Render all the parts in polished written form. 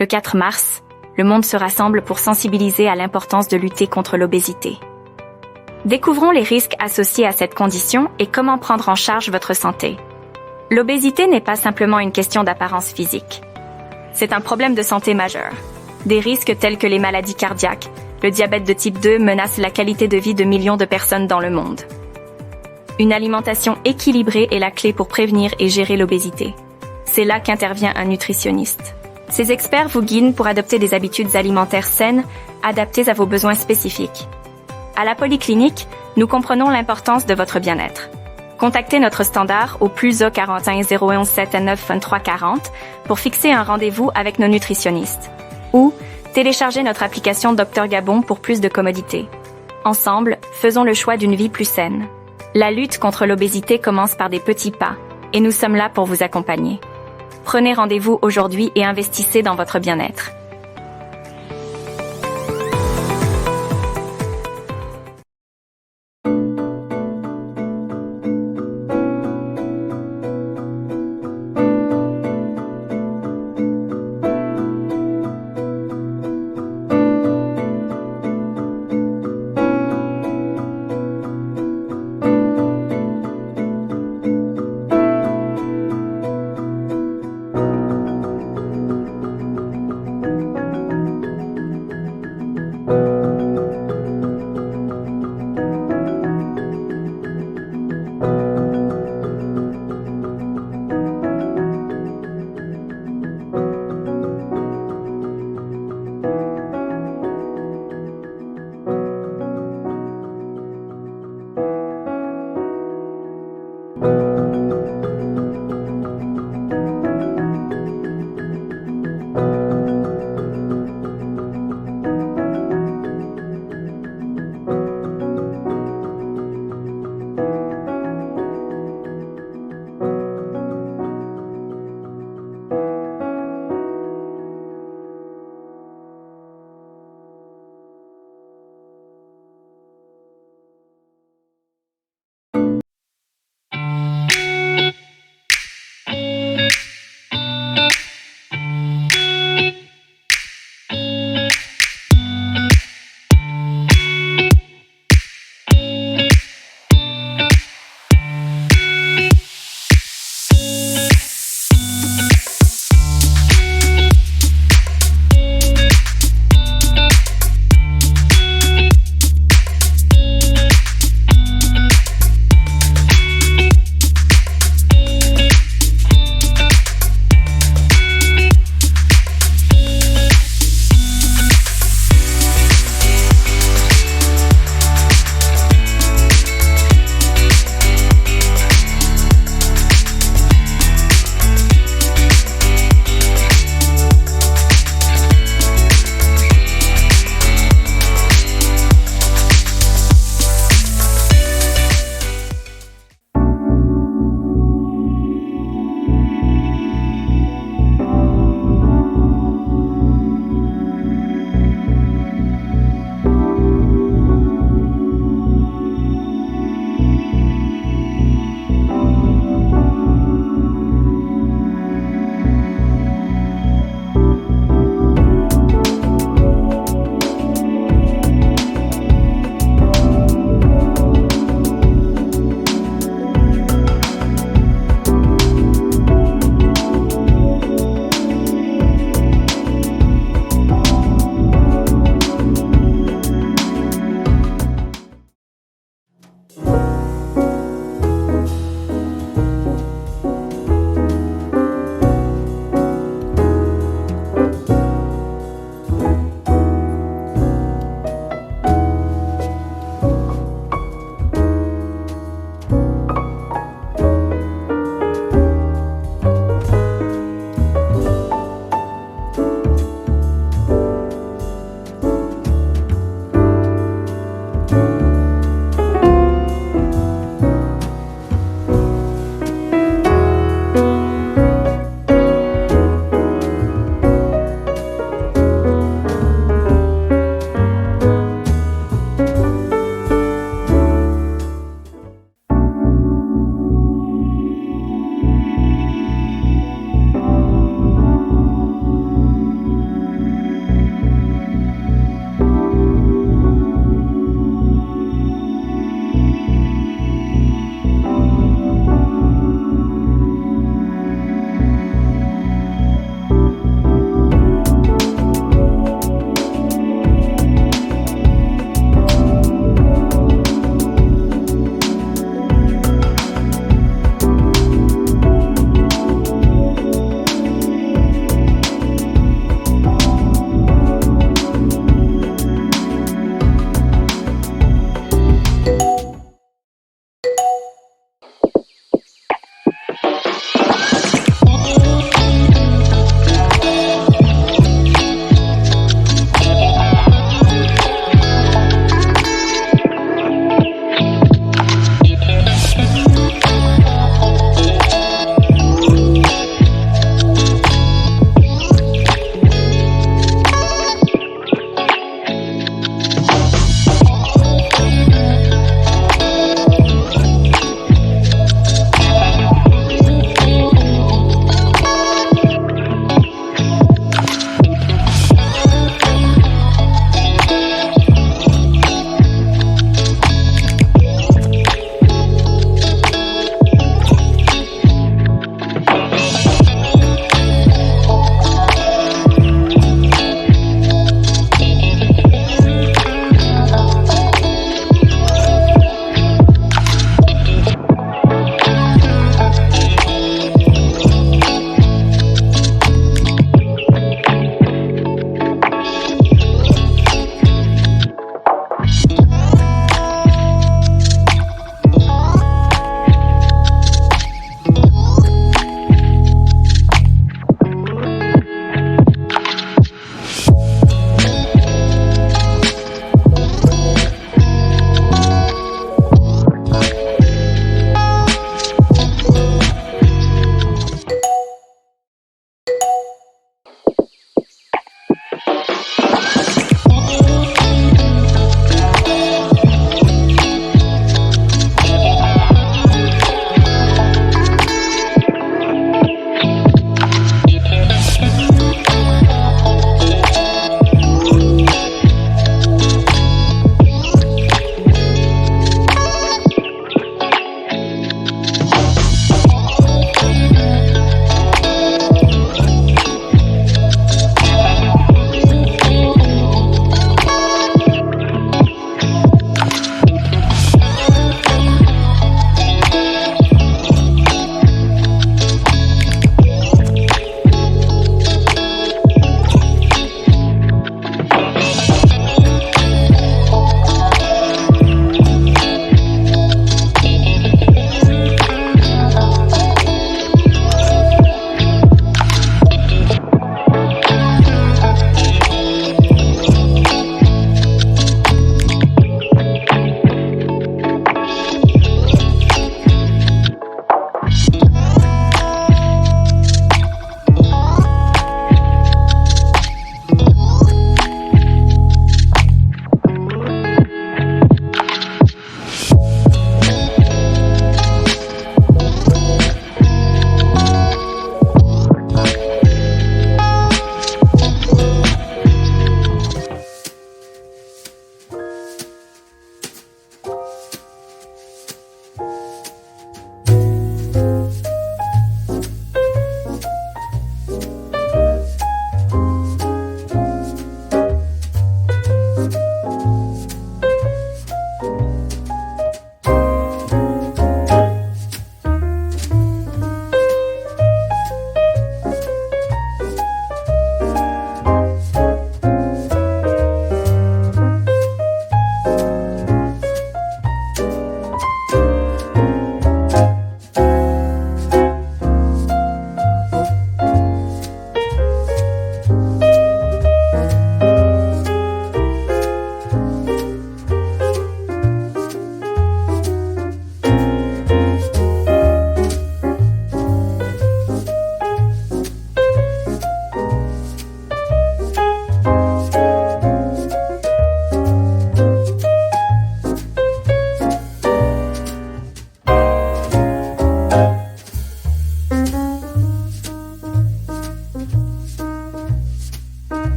Le 4 mars, le monde se rassemble pour sensibiliser à l'importance de lutter contre l'obésité. Découvrons les risques associés à cette condition et comment prendre en charge votre santé. L'obésité n'est pas simplement une question d'apparence physique. C'est un problème de santé majeur. Des risques tels que les maladies cardiaques, le diabète de type 2 menacent la qualité de vie de millions de personnes dans le monde. Une alimentation équilibrée est la clé pour prévenir et gérer l'obésité. C'est là qu'intervient un nutritionniste. Ces experts vous guident pour adopter des habitudes alimentaires saines, adaptées à vos besoins spécifiques. À la Polyclinique, nous comprenons l'importance de votre bien-être. Contactez notre standard au +1 41 011 79 23 40 pour fixer un rendez-vous avec nos nutritionnistes. Ou téléchargez notre application Dr Gabon pour plus de commodité. Ensemble, faisons le choix d'une vie plus saine. La lutte contre l'obésité commence par des petits pas, et nous sommes là pour vous accompagner. Prenez rendez-vous aujourd'hui et investissez dans votre bien-être.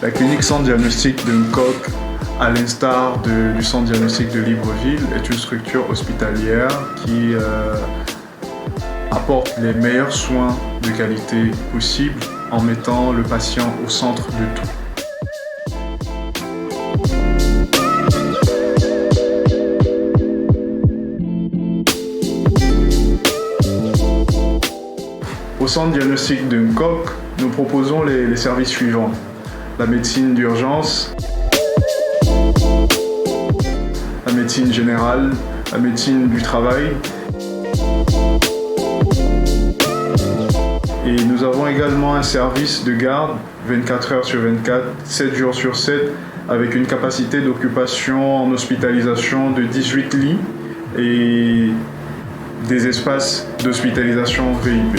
La clinique Centre Diagnostic de N'Kock, à l'instar du Centre Diagnostic de Libreville, est une structure hospitalière qui apporte les meilleurs soins de qualité possible en mettant le patient au centre de tout. Au Centre Diagnostic de N'Kock, nous proposons les services suivants. La médecine d'urgence, la médecine générale, la médecine du travail. Et nous avons également un service de garde 24 heures sur 24, 7 jours sur 7, avec une capacité d'occupation en hospitalisation de 18 lits et des espaces d'hospitalisation VIP.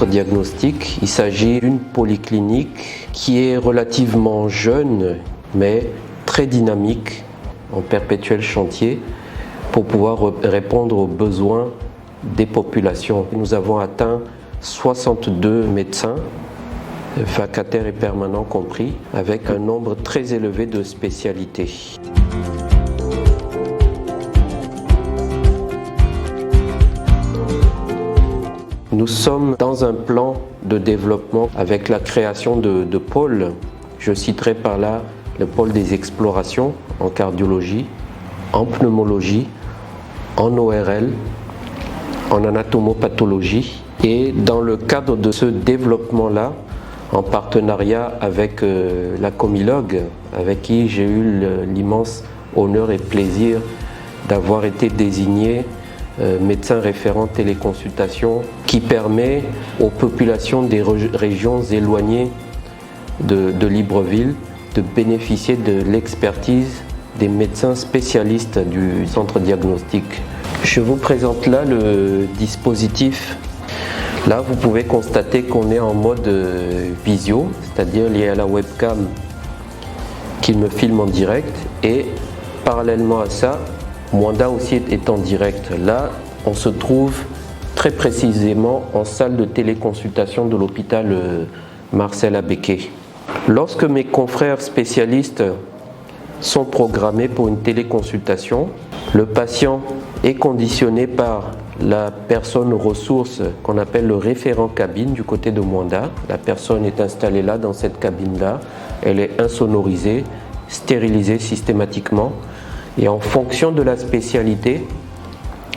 Diagnostic. Il s'agit d'une polyclinique qui est relativement jeune mais très dynamique, en perpétuel chantier pour pouvoir répondre aux besoins des populations. Nous avons atteint 62 médecins, vacataires et permanents compris, avec un nombre très élevé de spécialités. Nous sommes dans un plan de développement avec la création de pôles. Je citerai par là le pôle des explorations en cardiologie, en pneumologie, en ORL, en anatomopathologie Et dans le cadre de ce développement-là, en partenariat avec la Comilogue, avec qui j'ai eu l'immense honneur et plaisir d'avoir été désigné médecin référent téléconsultation, qui permet aux populations des régions éloignées de Libreville de bénéficier de l'expertise des médecins spécialistes du centre diagnostique. Je vous présente là le dispositif. Là, vous pouvez constater qu'on est en mode visio, c'est-à-dire lié à la webcam qui me filme en direct, et parallèlement à ça, Mwanda aussi est en direct. Là, on se trouve très précisément en salle de téléconsultation de l'hôpital Marcel Abeke. Lorsque mes confrères spécialistes sont programmés pour une téléconsultation, le patient est conditionné par la personne ressource qu'on appelle le référent cabine du côté de Mwanda. La personne est installée là, dans cette cabine-là. Elle est insonorisée, stérilisée systématiquement. Et en fonction de la spécialité,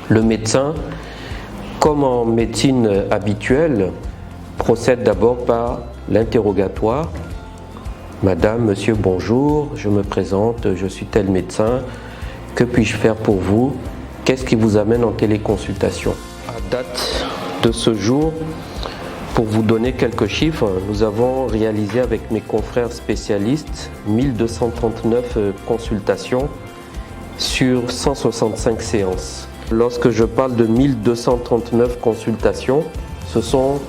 le médecin, comme en médecine habituelle, procède d'abord par l'interrogatoire. Madame, monsieur, bonjour, je me présente, je suis tel médecin, que puis-je faire pour vous? Qu'est-ce qui vous amène en téléconsultation? À date de ce jour, pour vous donner quelques chiffres, nous avons réalisé avec mes confrères spécialistes 1239 consultations sur 165 séances. Lorsque je parle de 1239 consultations, ce sont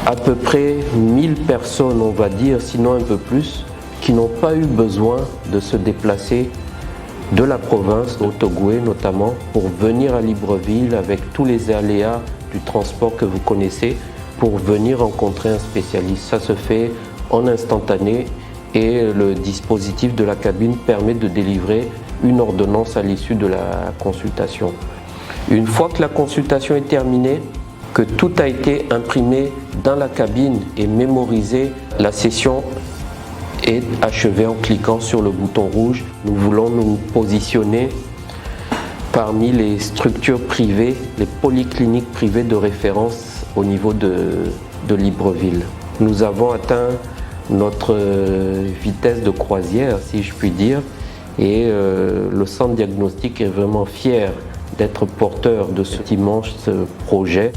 à peu près 1000 personnes, on va dire, sinon un peu plus, qui n'ont pas eu besoin de se déplacer de la province, d'Ottogoué notamment, pour venir à Libreville avec tous les aléas du transport que vous connaissez, pour venir rencontrer un spécialiste. Ça se fait en instantané et le dispositif de la cabine permet de délivrer une ordonnance à l'issue de la consultation. Une fois que la consultation est terminée, que tout a été imprimé dans la cabine et mémorisé, la session est achevée en cliquant sur le bouton rouge. Nous voulons nous positionner parmi les structures privées, les polycliniques privées de référence au niveau de Libreville. Nous avons atteint notre vitesse de croisière, si je puis dire, et le centre diagnostique est vraiment fier d'être porteur de cet immense projet.